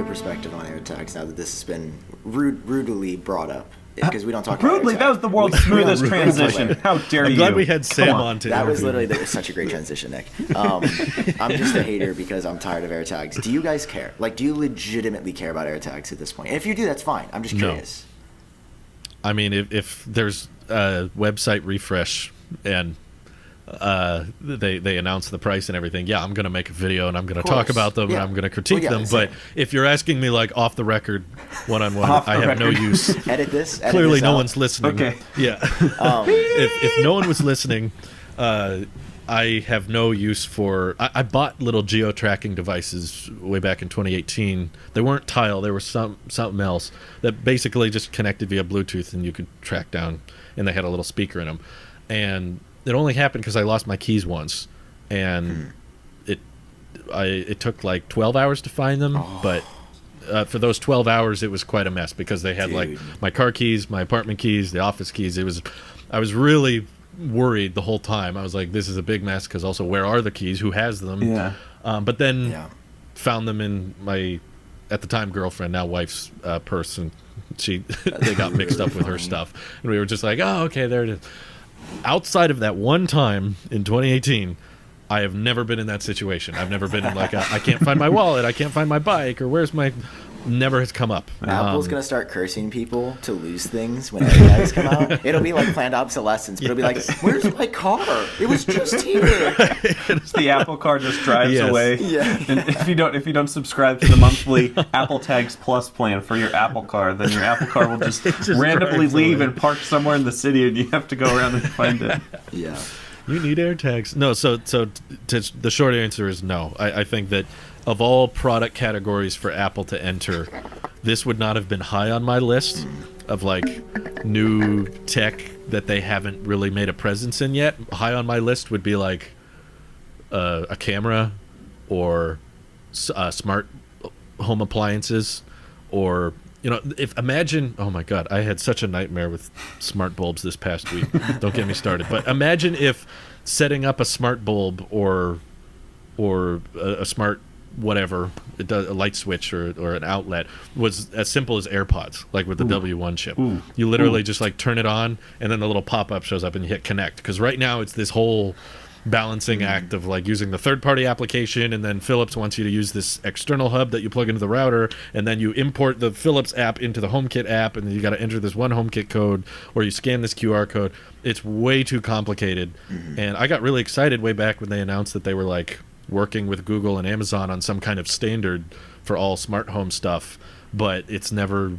perspective on AirTags now that this has been rudely brought up? Because we don't talk about Rudely, AirTags. that was the world's smoothest transition. How dare you? I'm glad we had Sam on today. That was literally such a great transition, Nick. I'm just a hater because I'm tired of AirTags. Do you guys care? Like, do you legitimately care about AirTags at this point? And if you do, that's fine. I'm just curious. No. I mean, if there's a website refresh and they announce the price and everything, yeah, I'm going to make a video and I'm going to talk about them and I'm going to critique them. But if you're asking me, like, off the record, one-on-one, I have no use. Edit this. Clearly, no one's listening. Okay. Yeah. If no one was listening, I have no use for... I bought little geo-tracking devices way back in 2018. They weren't Tile. They were something else that basically just connected via Bluetooth and you could track down, and they had a little speaker in them. And it only happened because I lost my keys once, and it took like 12 hours to find them, but for those 12 hours it was quite a mess because they had like my car keys, my apartment keys, the office keys. I was really worried the whole time. I was like, this is a big mess because also where are the keys? Who has them? Yeah. But then found them in my, at the time, girlfriend, now wife's purse, and they got mixed up with her stuff, and we were just like, oh, okay, there it is. Outside of that one time in 2018, I have never been in that situation. I've never been in like I can't find my wallet, I can't find my bike, or where's my... Never has come up. Apple's going to start cursing people to lose things when AirTags come out. It'll be like planned obsolescence, but it'll be like, where's my car? It was just here. The Apple car just drives away. Yeah. And if you don't subscribe to the monthly Apple Tags Plus plan for your Apple car, then your Apple car will just randomly leave and park somewhere in the city, and you have to go around and find it. Yeah. You need AirTags. No, so the short answer is no. I think that of all product categories for Apple to enter, this would not have been high on my list of like new tech that they haven't really made a presence in yet. High on my list would be like a camera or smart home appliances, or imagine, oh my god, I had such a nightmare with smart bulbs this past week. Don't get me started. But imagine if setting up a smart bulb or a smart whatever, it does, a light switch or an outlet, was as simple as AirPods, like with the W1 chip. You literally just like turn it on, and then the little pop-up shows up and you hit connect. Because right now it's this whole balancing act of like using the third-party application, and then Philips wants you to use this external hub that you plug into the router, and then you import the Philips app into the HomeKit app, and then you got to enter this one HomeKit code, or you scan this QR code. It's way too complicated. And I got really excited way back when they announced that they were like working with Google and Amazon on some kind of standard for all smart home stuff, but it's never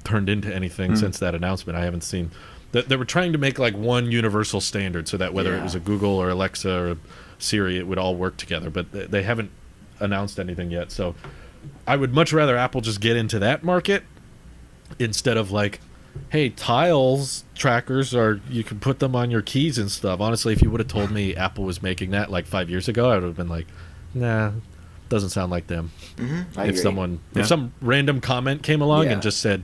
turned into anything since that announcement. I haven't seen that. They were trying to make like one universal standard so that whether it was a Google or Alexa or Siri, it would all work together, but they haven't announced anything yet. So I would much rather Apple just get into that market instead of like, hey, Tiles trackers you can put them on your keys and stuff. Honestly, if you would have told me Apple was making that like 5 years ago, I would have been like, nah, doesn't sound like them. If some random comment came along and just said,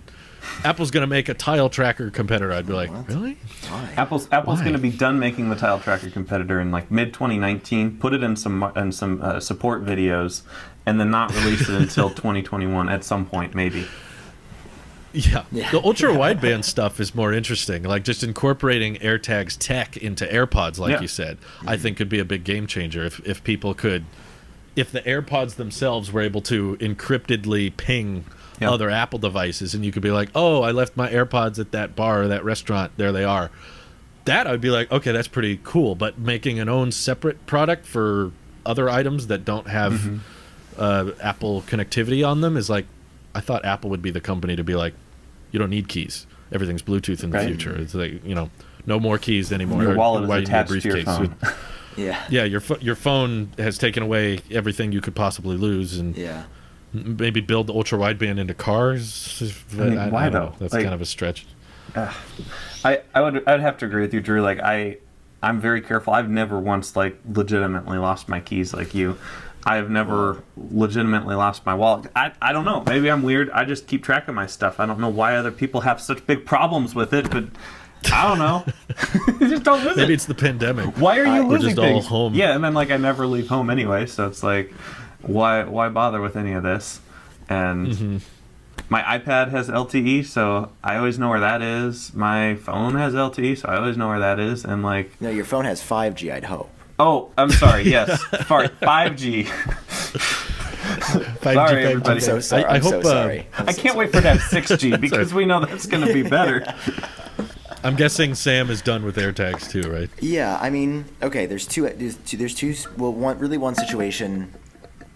Apple's going to make a Tile tracker competitor, I'd be like, really? Why? Apple's going to be done making the Tile tracker competitor in like mid 2019. Put it in some support videos, and then not release it until 2021 at some point, maybe. Yeah. The ultra wideband stuff is more interesting. Like just incorporating AirTags tech into AirPods, like you said, I think could be a big game changer if people could, if the AirPods themselves were able to encryptedly ping other Apple devices, and you could be like, oh, I left my AirPods at that bar or that restaurant, there they are. That I'd be like, okay, that's pretty cool. But making an own separate product for other items that don't have Apple connectivity on them is like, I thought Apple would be the company to be like, you don't need keys. Everything's Bluetooth in the future. It's like, no more keys anymore. Your wallet is attached to your phone. Yeah, your phone has taken away everything you could possibly lose, and maybe build the ultra wideband into cars. Why though? That's kind of a stretch. I'd have to agree with you, Drew. Like I'm very careful. I've never once like legitimately lost my keys like you. I've never legitimately lost my wallet. I don't know. Maybe I'm weird. I just keep track of my stuff. I don't know why other people have such big problems with it, but I don't know. Just don't lose it. Maybe it's the pandemic. Why are you losing We're just things? all home. Yeah, and then like I never leave home anyway, so it's like, why bother with any of this? and my iPad has LTE, so I always know where that is. My phone has LTE, so I always know where that is. And like, No, your phone has 5G, I'd hope. oh, I'm sorry. Yes, 5G. 5G, Sorry, everybody. I'm so sorry. I I'm so hope, sorry. I can't wait for that 6G because we know that's going to be better. I'm guessing Sam is done with AirTags too, right? Yeah, I mean, okay. There's two. Well, one situation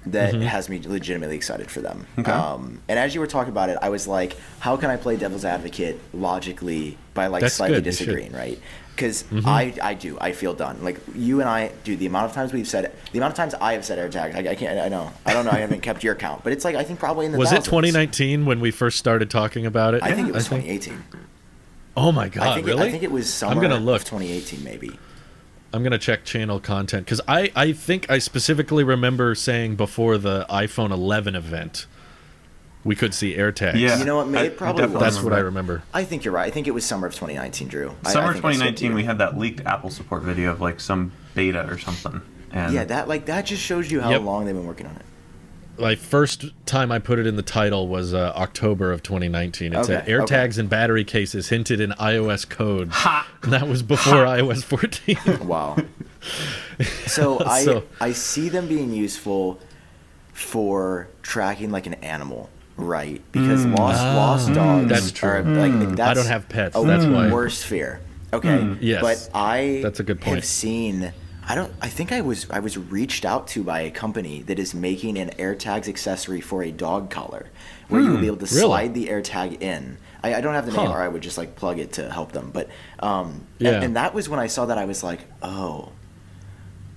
that has me legitimately excited for them. Okay. And as you were talking about it, I was like, how can I play devil's advocate logically by like That's slightly good, you should. disagreeing, right? Because I feel done. Like you and I, dude, the amount of times I have said AirTags, I can't. I don't know. I haven't kept your count, but it's like I think probably in the Was it thousands. 2019 when we first started talking about it? I think it was 2018. Oh my god, really? I think it was summer gonna look. of 2018, maybe. I'm gonna check channel content because I think I specifically remember saying before the iPhone 11 event we could see AirTags. Yeah, You know what? It probably definitely was. That's what I remember. I think you're right. I think it was summer of 2019, Drew. Summer I think I said 2019, you. we had that leaked Apple support video of like some beta or something. And Yeah, that just shows you how Yep. long they've been working on it. Like first time I put it in the title was October of 2019. It said Okay, AirTags okay. and battery cases hinted in iOS code. Ha! And that was before iOS 14. Wow. So So- I see them being useful for tracking like an animal, right? Because lost dogs. That's true. Are, like, that's I don't have pets, A that's why. worst fear. Okay. Yes. But I That's a good point. have seen. I think I was reached out to by a company that is making an AirTags accessory for a dog collar, where you will be able to Really? slide the AirTag in. I don't have the name, Huh. or I would just like plug it to help them. But Yeah. and that was when I saw that I was like, oh,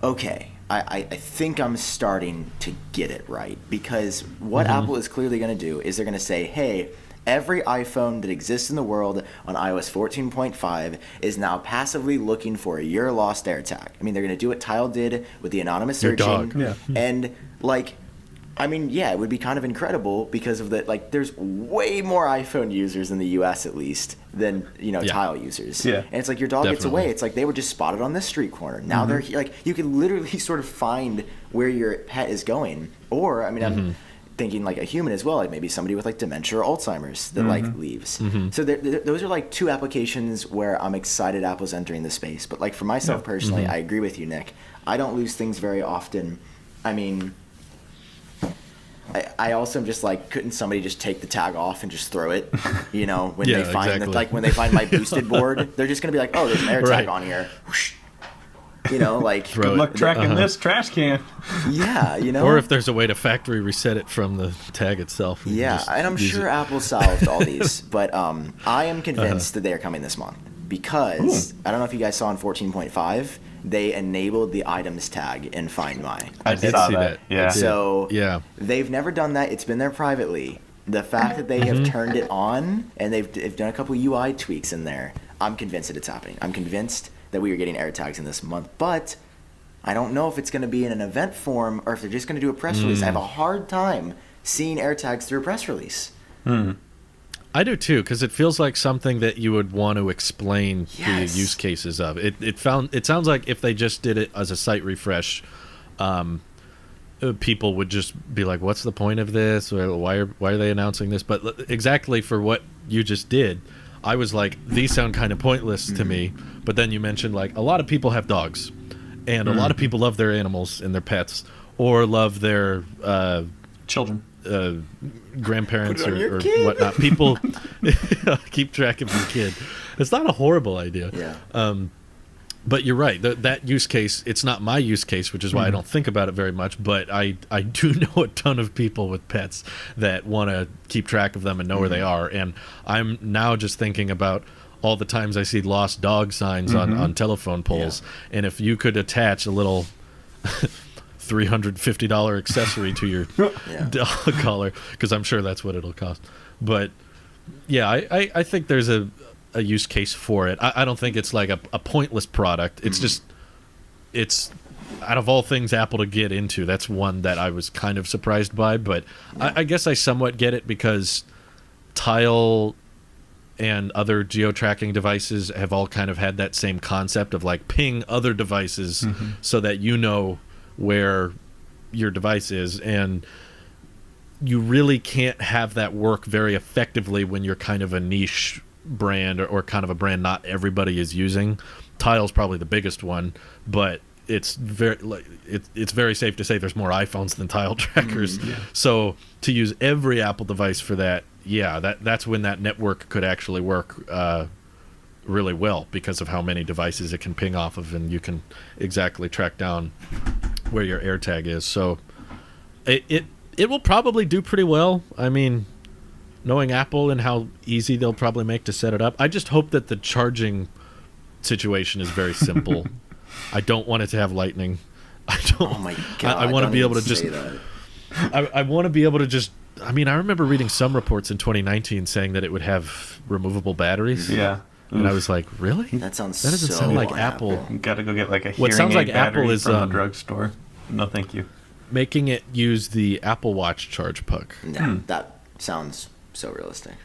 okay. I think I'm starting to get it right, because what Apple is clearly going to do is they're going to say, hey, every iPhone that exists in the world on iOS 14.5 is now passively looking for your lost AirTag. I mean, they're going to do what Tile did with the anonymous Your searching. dog. Yeah. And like, I mean, yeah, it would be kind of incredible because of the like. There's way more iPhone users in the U.S. at least than Yeah. Tile users. Yeah. And it's like your dog gets Definitely. away. It's like they were just spotted on this street corner. Now they're here. Like you can literally sort of find where your pet is going. Or I mean, I'm thinking like a human as well, like maybe somebody with like dementia or Alzheimer's that like leaves. So those are like two applications where I'm excited Apple's entering the space. But like for myself personally, I agree with you, Nick. I don't lose things very often. I mean, I also am just like, couldn't somebody just take the tag off and just throw it? You know, when Yeah, they find exactly. like when they find my boosted board, they're just gonna be like, oh, there's an AirTag Right. on here. Whoosh. You know, like Throw good it. luck tracking this trash can. yeah, you know. Or if there's a way to factory reset it from the tag itself. you can Yeah, just and I'm use sure it. Apple solved all these, but I am convinced that they are coming this month because I don't know if you guys saw in 14.5 they enabled the items tag in Find My. I did saw see that. Yeah. So Yeah. they've never done that. It's been there privately. The fact that they have turned it on and they've done a couple UI tweaks in there, I'm convinced that it's happening. I'm convinced that we are getting AirTags in this month, but I don't know if it's going to be in an event form or if they're just going to do a press release. I have a hard time seeing AirTags through a press release. I do too, because it feels like something that you would want to explain Yes. the use cases of. It sounds like if they just did it as a site refresh, people would just be like, "What's the point of this? Or why are they announcing this?" But exactly for what you just did, I was like, "These sound kind of pointless to me." But then you mentioned like a lot of people have dogs, and a lot of people love their animals and their pets, or love their Children. grandparents Put it on your or kid. whatnot. People keep track of your kid. It's not a horrible idea. Yeah. But you're right. That use case, it's not my use case, which is why I don't think about it very much. But I do know a ton of people with pets that want to keep track of them and know where they are. And I'm now just thinking about all the times I see lost dog signs on telephone poles. And if you could attach a little $350 accessory to your Yeah. dog collar, because I'm sure that's what it'll cost. But yeah, I think there's a use case for it. I don't think it's like a pointless product. It's just, it's out of all things Apple to get into, that's one that I was kind of surprised by. But I guess I somewhat get it because Tile and other geo-tracking devices have all kind of had that same concept of like ping other devices so that you know where your device is. And you really can't have that work very effectively when you're kind of a niche brand or kind of a brand not everybody is using. Tile's probably the biggest one, but it's very safe to say there's more iPhones than Tile trackers. So to use every Apple device for that, that's when that network could actually work really well because of how many devices it can ping off of, and you can exactly track down where your AirTag is. So it will probably do pretty well. I mean, knowing Apple and how easy they'll probably make to set it up, I just hope that the charging situation is very simple. I don't want it to have lightning. I don't. Oh my god! I want to be able to just. I want to be able to just. I mean, I remember reading some reports in 2019 saying that it would have removable batteries. Yeah. And I was like, really? That sounds. That doesn't so sound like Apple. Apple. You gotta go get like a What hearing sounds aid like battery Apple is from the drugstore. No, thank you. Making it use the Apple Watch charge puck. No, that sounds so realistic.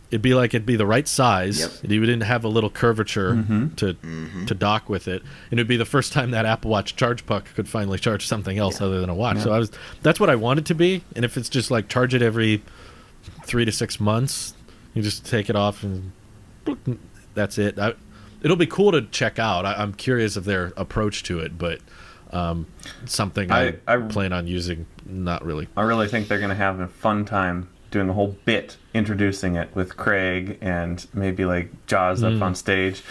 It'd be the right size. Yep. You didn't have a little curvature to dock with it, and it'd be the first time that Apple Watch charge puck could finally charge something else other than a watch. Yeah. So that's what I want it to be. And if it's just like charge it every 3 to 6 months, you just take it off and that's it. It'll be cool to check out. I'm curious of their approach to it, but something I plan on using. Not really. I really think they're gonna have a fun time doing a whole bit introducing it with Craig and maybe like Jaws up on stage,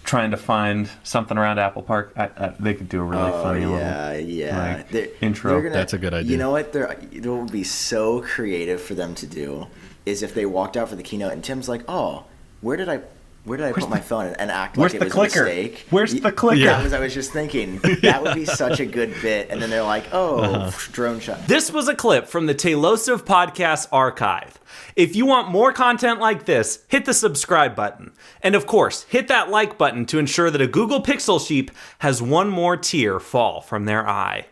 trying to find something around Apple Park. They could do a really funny little intro. That's a good idea. You know what? It would be so creative for them to do is if they walked out for the keynote and Tim's like, "Oh, where did I put my phone?" and act like it was a mistake. Where's the clicker? Yeah, I was just thinking that would be such a good bit. And then they're like, "Oh, drone shot." This was a clip from the Tailosive Podcast Archive. If you want more content like this, hit the subscribe button. And of course, hit that like button to ensure that a Google Pixel sheep has one more tear fall from their eye.